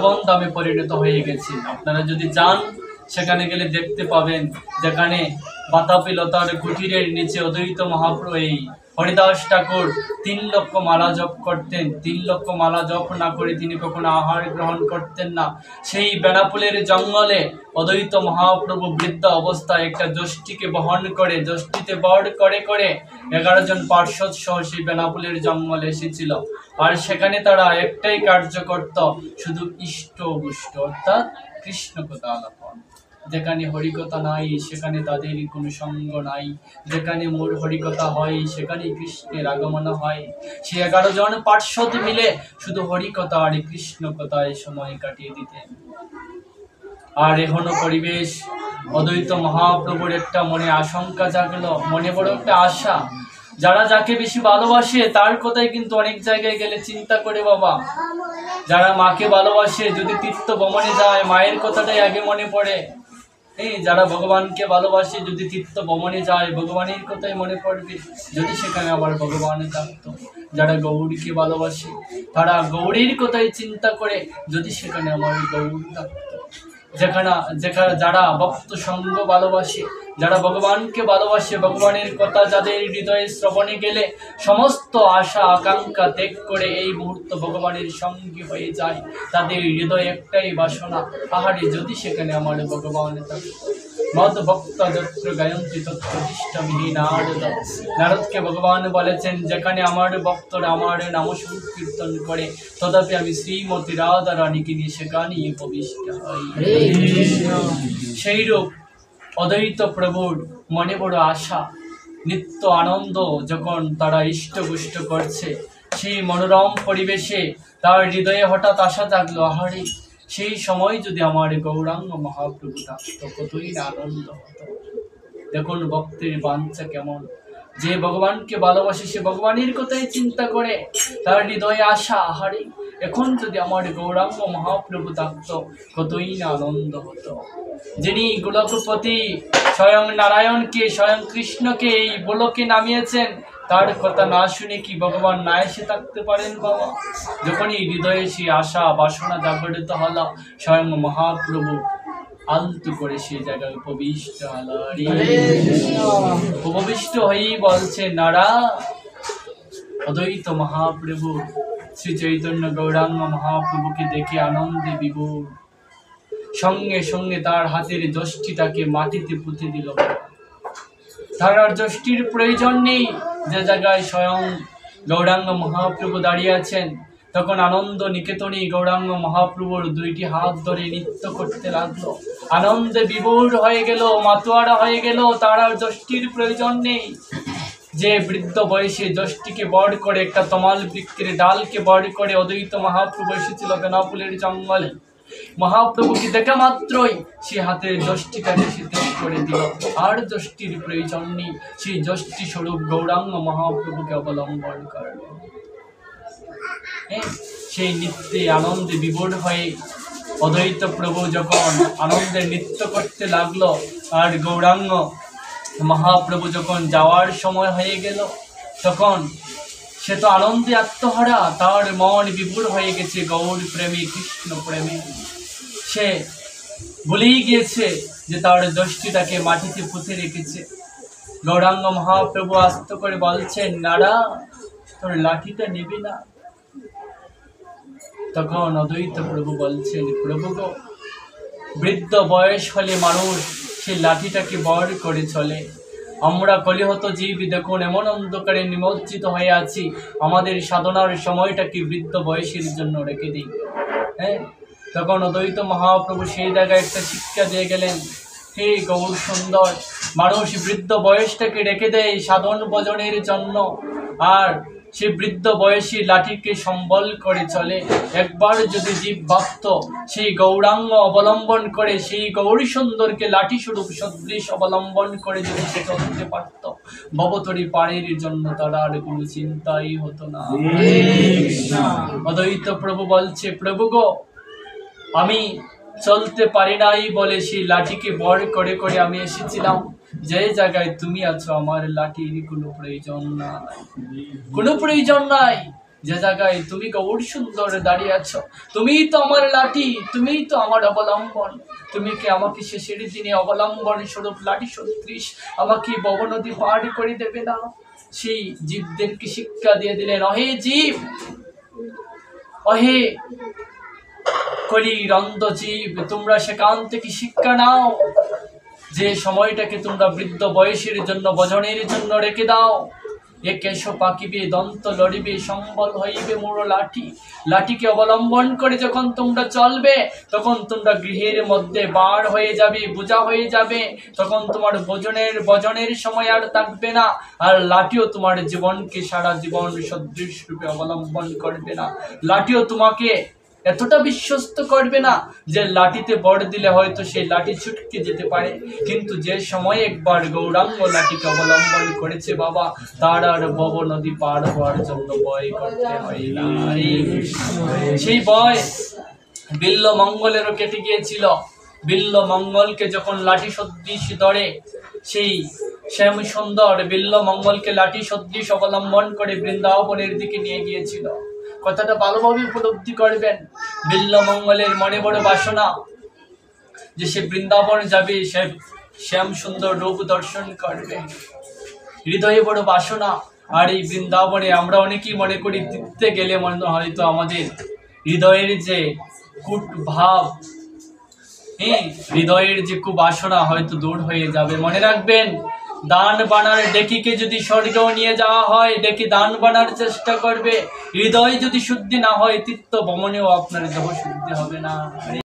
বন দামে পরিণত হয়ে গেছে। আপনারা যদি যান সেখানে গেলে দেখতে পাবেন যেখানে বাতাপি লতার কুটিরের নিচে অদ্বৈত মহাপ্রভু এই হরিদাস ঠাকুর 3 লক্ষ মালা জপ করতেন। 3 লক্ষ মালা জপ না করে তিনি কখনো আহার গ্রহণ করতেন না। সেই বেনাপোলের জঙ্গলে অদ্বৈত মহাপ্রভু বৃদ্ধ অবস্থায় একটা যষ্টিকে বহন করে যষ্টিতে বড় করে করে 11 জন পার্শ্বদ সহ সেই বেনাপোলের জঙ্গলে এসেছিল। আর সেখানে তারা একটাই কার্য করত, শুধু ইষ্ট গুষ্ট অর্থাৎ কৃষ্ণ কথা আলাপন। যেখানে হরিকথা নাই সেখানে তাদের কোনো সঙ্গ নাই, যেখানে মোর হরিকথা হয় সেখানে কৃষ্ণের আগমন হয়। সে 11 জন পার্শ্বদ মিলে শুধু হরিকথা আর কৃষ্ণ কথায় সময় কাটিয়ে দিতেন। আর এখনো পরিবেশ অদ্বৈত মহাপ্রভুর একটা মনে আশঙ্কা জাগলো, মনে বড় একটা আশা। যারা যাকে বেশি ভালোবাসে তার কথাই কিন্তু অনেক জায়গায় গেলে চিন্তা করে বাবা। যারা মাকে ভালোবাসে যদি তীর্থ ভ্রমণে যায় মায়ের কথাটাই আগে মনে পড়ে। যারা ভগবানকে ভালোবাসে যদি তীর্থ ভ্রমণে যায় ভগবানের কথাই মনে পড়বে, যদি সেখানে আবার ভগবান থাকতো। যারা গৌরীকে ভালোবাসে তারা গৌরীর কথাই চিন্তা করে, যদি সেখানে আমার গৌর থাকতো। যারা ভক্ত সঙ্গ ভালোবাসে, যারা ভগবানকে ভালোবাসে, ভগবানের কথা যাদের হৃদয়ে শ্রবণে গেলে সমস্ত আশা আকাঙ্ক্ষা ত্যাগ করে এই মুহূর্ত ভগবানের সঙ্গী হয়ে যায়, তাদের হৃদয়ে একটাই বাসনা, আহারে যদি সেখানে আমার ভগবান থাকে। মদ ভক্ত যত্র গায়ন্তি তত্র দৃষ্টমিহি নারদ। নারদকে ভগবান বলেছেন যেখানে আমার ভক্তরা আমার নাম সংকীর্তন করে তথাপি আমি শ্রীমতী রাধা রানীকে নিয়ে সেখানেই উপবিষ্ট হই। সেইরূপ অদ্বৈত প্রভুর মনে বড় আশা, নিত্য আনন্দ যখন তারা ইষ্টগুষ্ট করছে সেই মনোরম পরিবেশে তার হৃদয়ে হঠাৎ আশা জাগলো, আহারে সেই সময় যদি আমার গৌরাঙ্গ মহাপ্রভু থাকতো কতই না আনন্দ হতো। দেখুন ভক্তের বাঞ্ছা কেমন, যে ভগবানকে ভালোবাসে সে ভগবানের কথাই চিন্তা করে, তার হৃদয়ে আশা, আহারে এখন যদি আমার গৌরাঙ্গ মহাপ্রভু থাকতো কতই না আনন্দ হতো। যিনি গোলকপতি স্বয়ং নারায়ণকে স্বয়ং কৃষ্ণকে এই গোলকে নামিয়েছেন, তার কথা না শুনে কি ভগবান না এসে থাকতে পারেন বাবা? যখনই হৃদয়ে সেই আশা বাসনা জাগরিত হলো, স্বয়ং মহাপ্রভু আলতু করে সেই জায়গায় উপবিষ্ট হলো। উপবিষ্ট হয়েই বলছে নারা। অদ্বৈত মহাপ্রভু শ্রী চৈতন্য গৌরাঙ্গ মহাপ্রভুকে দেখে আনন্দে বিভোর, সঙ্গে সঙ্গে তার হাতের যষ্টিটাকে মাটিতে পুঁতে দিল। তার আর যষ্টির প্রয়োজন নেই, যে জায়গায় স্বয়ং গৌরাঙ্গ মহাপ্রভু দাঁড়িয়ে আছেন। তখন আনন্দ নিকেতনে গৌরাঙ্গ মহাপ্রভুর 2টি হাত ধরে নৃত্য করতে লাগলো, আনন্দে বিভোর হয়ে গেল, মাতোয়ারা হয়ে গেল। তার আর যষ্টির প্রয়োজন নেই। যে বৃদ্ধ বয়সে যষ্টিকে বড় করে একটা তমাল বৃক্ষের ডালকে বড় করে অদ্বৈত মহাপ্রভু এসেছিল বেনাপোলের জঙ্গলে, মহাপ্রভুকে দেখা মাত্রই সে হাতের যষ্টিটাকে সে ত্যাগ করে দিল। আর যষ্টির প্রয়োজন নেই, সেই যষ্টি স্বরূপ গৌরাঙ্গ মহাপ্রভুকে অবলম্বন করল। সেই নৃত্যে আনন্দে বিভোর হয়ে অদ্বৈত প্রভু যখন আনন্দে নৃত্য করতে লাগলো, আর গৌরাঙ্গ মহাপ্রভু যখন যাওয়ার সময় হয়ে গেল, তখন সে তো আনন্দে আত্মহারা, তার মন বিভোর হয়ে গেছে গৌর প্রেমী কৃষ্ণ প্রেমী। সে ভুলেই গিয়েছে যে তার যষ্টিটাকে মাটিতে পুঁতে রেখেছে। গৌরাঙ্গ মহাপ্রভু আস্ত করে বলছেন, নারা তোর লাঠিটা নেবে না? তখন অদ্বৈত প্রভু বলছেন, প্রভু গো, বৃদ্ধ বয়স হলে মানুষ সে লাঠিটাকে বড় করে চলে। আমরা কলিহত জীব দেখুন এমন অন্ধকারে নিমজ্জিত হয়ে আছি, আমাদের সাধনার সময়টাকে বৃদ্ধ বয়সের জন্য রেখে দিই। তখন অদ্বৈত মহাপ্রভু সেই জায়গায় একটা শিক্ষা দিয়ে গেলেন, হে গৌর সুন্দর, মানুষ বৃদ্ধ বয়সটাকে রেখে দেয় সাধন ভজনের জন্য, আর সে বৃদ্ধ বয়সী লাঠিকে সম্বল করে চলে। একবার যদি জীব ভক্ত সেই গৌরাঙ্গ অবলম্বন করে, সেই গৌরী সুন্দরকে লাঠি স্বরূপ সদৃশ অবলম্বন করে যদি সে চলতে পারত, ভবতরী পাড়ের জন্য তার আর কোনো চিন্তাই হতো না। অদ্বৈত প্রভু বলছে, প্রভু গো, আমি চলতে পারি নাই বলে সেই লাঠিকে বড় করে করে আমি এসেছিলাম। যে জায়গায় তুমি আছো আমার লাঠির কোনো প্রয়োজন নাই, কোনো প্রয়োজন নাই। যে জায়গায় তুমি গৌর সুন্দর দাঁড়িয়ে আছো, তুমিই তো আমার লাঠি, তুমিই তো আমার অবলম্বন। তুমি কি আমাকে শেষের দিনে অবলম্বন স্বরূপ লাঠি সদৃশ আমাকে ভব নদী পার করে দেবে না? সেই জীবদেরকে শিক্ষা দিয়ে দিলেন, অহে জীব, অহে কলির অন্ধ জীব, তোমরা সেখান থেকে শিক্ষা নাও। যে সময়টাকে তোমরা বৃদ্ধ বয়সের জন্য ভজনের জন্য রেখে দাও। এ কেশ পাকিবে, দন্ত লড়িবে, সম্বল হইবে মোর লাঠি। লাঠিকে অবলম্বন করে যখন তোমরা চলবে, তখন তোমরা গৃহের মধ্যে বার হয়ে যাবে, বোঝা হয়ে যাবে। তখন তোমার ভজনের সময় আর থাকবে না। আর লাঠিও তোমার জীবনকে সারা জীবন সদৃশ রূপে অবলম্বন করবে না। লাঠিও তোমাকে এতটা বিশ্বস্ত করবে না যে লাঠিতে বড় দিলে হয়তো সেই লাঠি ছুটকে যেতে পারে। কিন্তু যে সময় একবার গৌরাঙ্গ লাঠিকে অবলম্বন করেছে বাবা, তার আর ভব নদী পার হওয়ার জন্য ভয় করতে হয় না। সেই ভয় বিল্ল মঙ্গলেরও কেটে গিয়েছিল। বিল্ল মঙ্গলকে যখন লাঠি সদৃশ ধরে, সেই শ্যাম সুন্দর বিল্ল মঙ্গলকে লাঠি সদৃশ অবলম্বন করে বৃন্দাবনের দিকে নিয়ে গিয়েছিল। কথাটা ভালোভাবে উপলব্ধি করবেন। বিল্ল মঙ্গলের মনে বড় বাসনা যে সে বৃন্দাবন যাবে, সে শ্যাম সুন্দর রূপ দর্শন করবে, হৃদয়ে বড় বাসনা। আর এই বৃন্দাবনে আমরা অনেকেই মনে করি তীর্থে গেলে মনে হয়তো আমাদের হৃদয়ের যে কূট ভাব, হৃদয়ের যে কুবাসনা হয়তো দূর হয়ে যাবে। মনে রাখবেন, দান বানার ডেকিকে যদি স্বর্গেও নিয়ে যাওয়া হয়, ডেকি দান বানার চেষ্টা করবে। হৃদয় যদি শুদ্ধি না হয়, তীর্থ ভ্রমণেও আপনার দেহ শুদ্ধি হবে না।